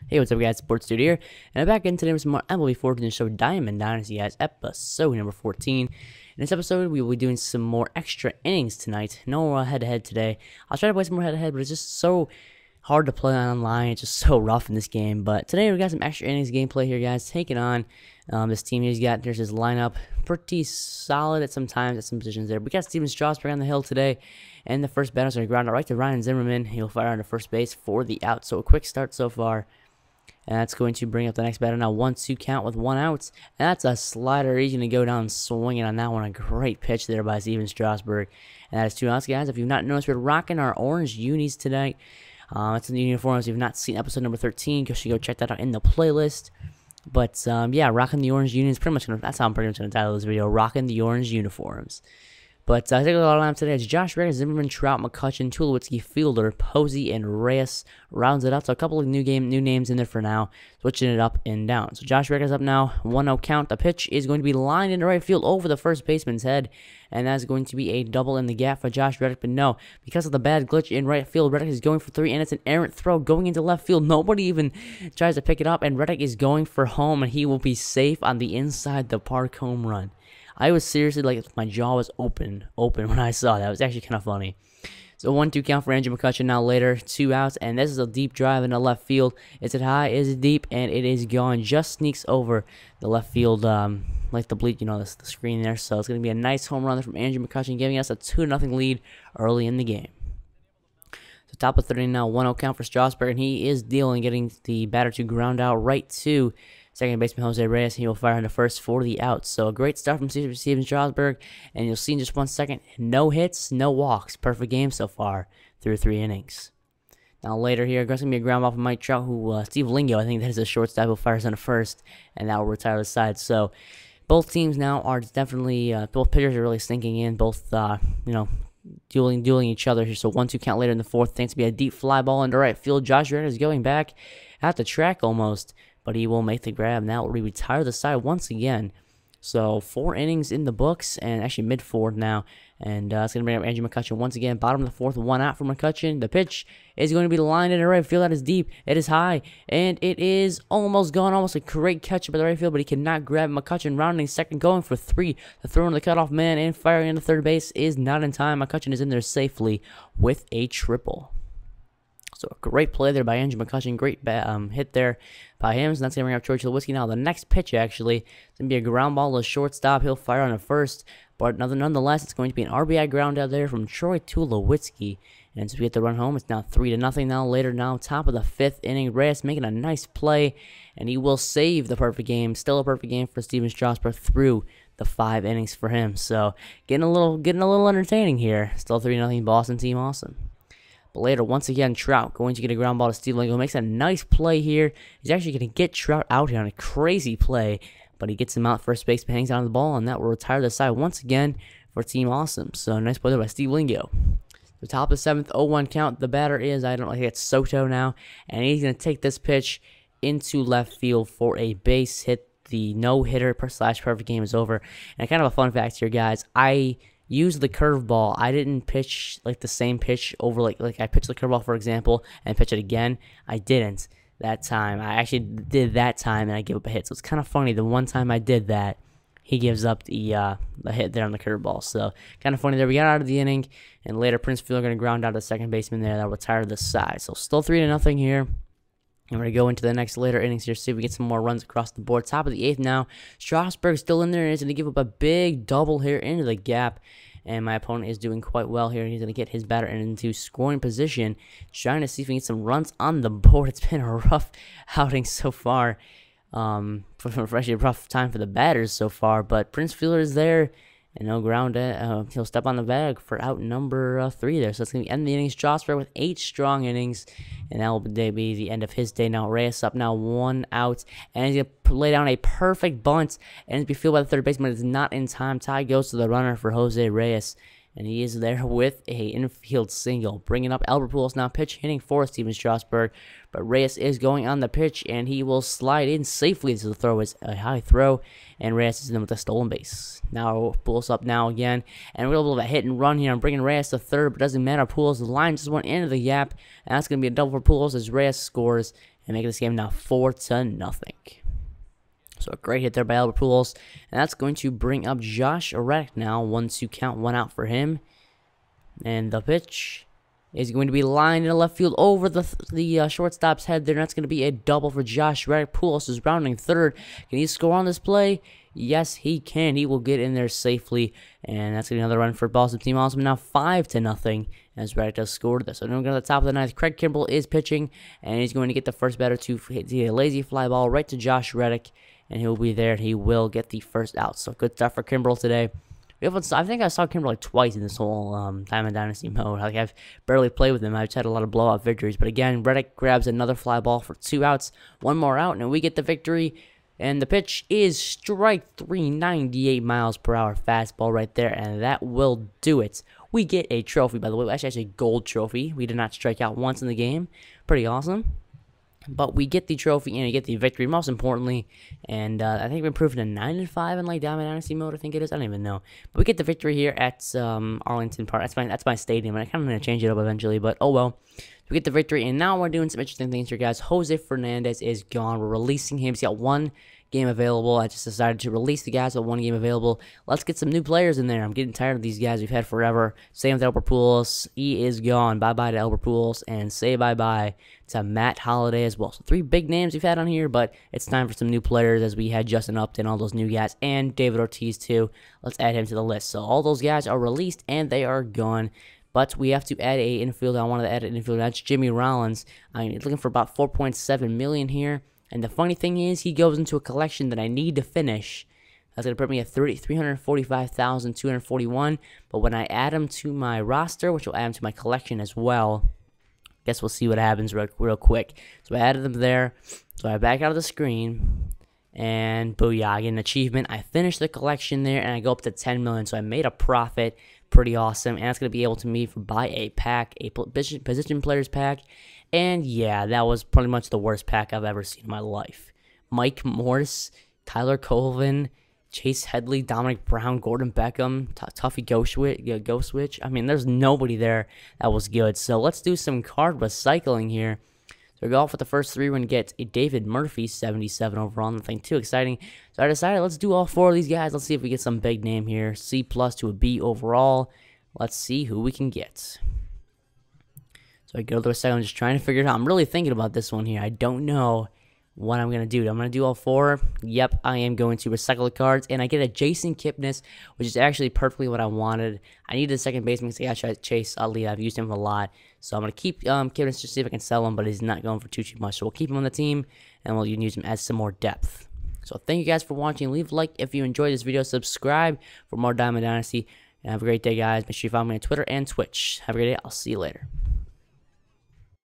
Hey, what's up guys, Sports Dude here, and I'm back in today with some more MLB 14 show Dynasty guys, episode number 14. In this episode, we will be doing some more extra innings tonight. No head-to-head today. I'll try to play some more head-to-head, but it's just so hard to play online. It's just so rough in this game. But today we got some extra innings gameplay here, guys, taking on this team he's got. There's his lineup, pretty solid at some times at some positions there. We got Steven Strasburg on the hill today, and the first batter's going to ground out right to Ryan Zimmerman. He'll fire onto first base for the out. So a quick start so far. And that's going to bring up the next batter now. 1-2 count with 1 out. And that's a slider. He's going to go down swinging on that one. A great pitch there by Steven Strasburg. And that is 2 outs, guys. If you've not noticed, we're rocking our orange unis tonight. It's in the uniforms. If you've not seen episode number 13, you should go check that out in the playlist. But, yeah, rocking the orange unis. Pretty much that's how I'm pretty much going to title this video. Rocking the orange uniforms. But I think a lot of time today is Josh Reddick, Zimmerman, Trout, McCutchen, Tulowitzki, Fielder, Posey, and Reyes rounds it up. So a couple of new names in there for now, switching it up and down. So Josh Reddick is up now, 1-0 count. The pitch is going to be lined into right field over the first baseman's head, and that's going to be a double in the gap for Josh Reddick. But no, because of the bad glitch in right field, Reddick is going for 3, and it's an errant throw going into left field. Nobody even tries to pick it up, and Reddick is going for home, and he will be safe on the inside the park home run. I was seriously like, my jaw was open when I saw that. It was actually kind of funny. So 1-2 count for Andrew McCutchen now later, 2 outs, and this is a deep drive in the left field. Is it high? Is it deep? And it is gone. Just sneaks over the left field, like the bleed, the screen there. So it's going to be a nice home run from Andrew McCutchen, giving us a 2-0 lead early in the game. So top of 30 now, 1-0 count for Strasburg, and he is dealing, getting the batter to ground out right to second baseman Jose Reyes. He will fire into first for the out. So a great start from Steven Strasburg, and you'll see in just 1 second, no hits, no walks. Perfect game so far through 3 innings. Now later here, there's going to be a ground ball from Mike Trout, who Steve Lingo, I think that is a shortstop, who fires into first, and that will retire the side. So both teams now are definitely, both pitchers are really sinking in, both, dueling each other here. So 1-2 count later in the 4th. Thanks to be a deep fly ball into right field. Josh Reddick is going back at the track almost, but he will make the grab. Now we retire the side once again. So 4 innings in the books, and actually mid-4th now. And it's going to bring up Andrew McCutchen once again. Bottom of the 4th, 1 out for McCutchen. The pitch is going to be lined in the right field. That is deep. It is high, and it is almost gone. Almost a great catch by the right field, but he cannot grab McCutchen. Rounding second, going for 3. The throw in the cutoff man and firing into third base is not in time. McCutchen is in there safely with a triple. So a great play there by Andrew McCutchen. Great hit there by him. So that's going to bring up Troy Tulowitzki. Now the next pitch actually is going to be a ground ball to shortstop. He'll fire on the first. But nonetheless, it's going to be an RBI ground out there from Troy Tulowitzki. And so we get the run home. It's now 3-0 now. Later now, top of the 5th inning. Reyes making a nice play. And he will save the perfect game. Still a perfect game for Steven Strasburg through the 5 innings for him. So getting a little entertaining here. Still 3-0 Boston team. Awesome. But later, once again, Trout going to get a ground ball to Steve Lingo. Makes a nice play here. He's actually going to get Trout out here on a crazy play. But he gets him out. First baseman hangs on the ball, and that will retire the side once again for Team Awesome. So nice play there by Steve Lingo. The top of the 7th, 0-1 count. The batter is, I think it's Soto now. And he's going to take this pitch into left field for a base hit. The no-hitter / perfect game is over. And kind of a fun fact here, guys. I used the curveball. I didn't pitch like the same pitch over like I pitched the curveball, for example, and pitch it again. I didn't that time. I actually did that time, and I gave up a hit. So it's kind of funny. The one time I did that, he gives up the hit there on the curveball. So kind of funny there. We got out of the inning, and later Prince Fielder going to ground out the second baseman there. That retired the side. So still 3-0 here. And we're going to go into the next later innings here, see if we get some more runs across the board. Top of the 8th now. Strasburg still in there, and he's going to give up a big double here into the gap. And my opponent is doing quite well here. He's going to get his batter into scoring position, trying to see if we can get some runs on the board. It's been a rough outing so far. Actually a rough time for the batters so far. But Prince Fielder is there. And he'll ground it. He'll step on the bag for out number 3 there. So it's going to be end of the innings. Strasburg with 8 strong innings. And that will be the end of his day now. Reyes up now, 1 out. And he's going to lay down a perfect bunt. And it's be fielded by the third baseman. It's not in time. Tie goes to the runner for Jose Reyes. And he is there with a infield single. Bringing up Albert Pujols now, pitch hitting for Steven Strasburg. But Reyes is going on the pitch, and he will slide in safely to the throw. Is a high throw, and Reyes is in with a stolen base. Now Pujols up now again, and we're a little bit of a hit and run here. I'm bringing Reyes to third, but doesn't matter. Pujols' line just went into the gap, and that's going to be a double for Pujols as Reyes scores. and making this game now 4-0. So a great hit there by Albert Pujols, and that's going to bring up Josh Reddick now. 1-2 count, 1 out for him. And the pitch is going to be lined in left field over the shortstop's head there. And that's going to be a double for Josh Reddick. Pujols is rounding third. Can he score on this play? Yes, he can. He will get in there safely. And that's going to be another run for Boston team. Also now 5-0 as Reddick does score this. So now we're going to the top of the ninth. Craig Kimbrell is pitching, and he's going to get the first batter to hit a lazy fly ball right to Josh Reddick. And he'll be there. He will get the first out. So good stuff for Kimbrell today. I think I saw Kimbrell like twice in this whole time in Dynasty mode. Like, I've barely played with him. I've just had a lot of blowout victories. But again, Reddick grabs another fly ball for 2 outs. 1 more out, and we get the victory. And the pitch is strike 3, 98 miles per hour fastball right there. And that will do it. We get a trophy, by the way. Actually, a gold trophy. We did not strike out once in the game. Pretty awesome. But we get the trophy and we get the victory, most importantly. And I think we improved to 9-5 in like Diamond Dynasty mode. I think it is. I don't even know. But we get the victory here at Arlington Park. That's my stadium, and I kind of going to change it up eventually. But oh well. We get the victory, and now we're doing some interesting things here, guys. Jose Fernandez is gone. We're releasing him. He's got 1 game available. I just decided to release the guys with 1 game available. Let's get some new players in there. I'm getting tired of these guys we've had forever. Same with Albert Pujols. He is gone. Bye-bye to Albert Pujols, and say bye-bye to Matt Holliday as well. So 3 big names we've had on here, but it's time for some new players as we had Justin Upton, all those new guys, and David Ortiz too. Let's add him to the list. So all those guys are released, and they are gone. But we have to add a infielder. I wanted to add an infielder. That's Jimmy Rollins. I'm looking for about $4.7 million here. And the funny thing is, he goes into a collection that I need to finish. That's going to put me at $345,241. But when I add him to my roster, which will add him to my collection as well, guess we'll see what happens real quick. So I added them there. So I back out of the screen. And booyah, I get an achievement. I finish the collection there, and I go up to $10 million. So I made a profit. Pretty awesome. And that's going to be able to me for buy a pack, a position players pack. And yeah, that was pretty much the worst pack I've ever seen in my life. Mike Morse, Tyler Colvin, Chase Headley, Dominic Brown, Gordon Beckham, Tuffy Ghostwitch. I mean, there's nobody there that was good. So let's do some card recycling here. So we go off with the first 3. We're going to get a David Murphy, 77 overall. Nothing too exciting. So I decided let's do all 4 of these guys. Let's see if we get some big name here. C+ to a B overall. Let's see who we can get. So I go to the second. I'm just trying to figure it out. I'm really thinking about this one here. I don't know what I'm going to do. I'm going to do all 4. Yep, I am going to recycle the cards. And I get a Jason Kipnis, which is actually perfectly what I wanted. I needed a second baseman because I got Chase Utley. I've used him a lot. So I'm going to keep Kipnis to see if I can sell him, but he's not going for too much. So we'll keep him on the team, and we'll use him as some more depth. So thank you guys for watching. Leave a like if you enjoyed this video. Subscribe for more Diamond Dynasty. And have a great day, guys. Make sure you follow me on Twitter and Twitch. Have a great day. I'll see you later.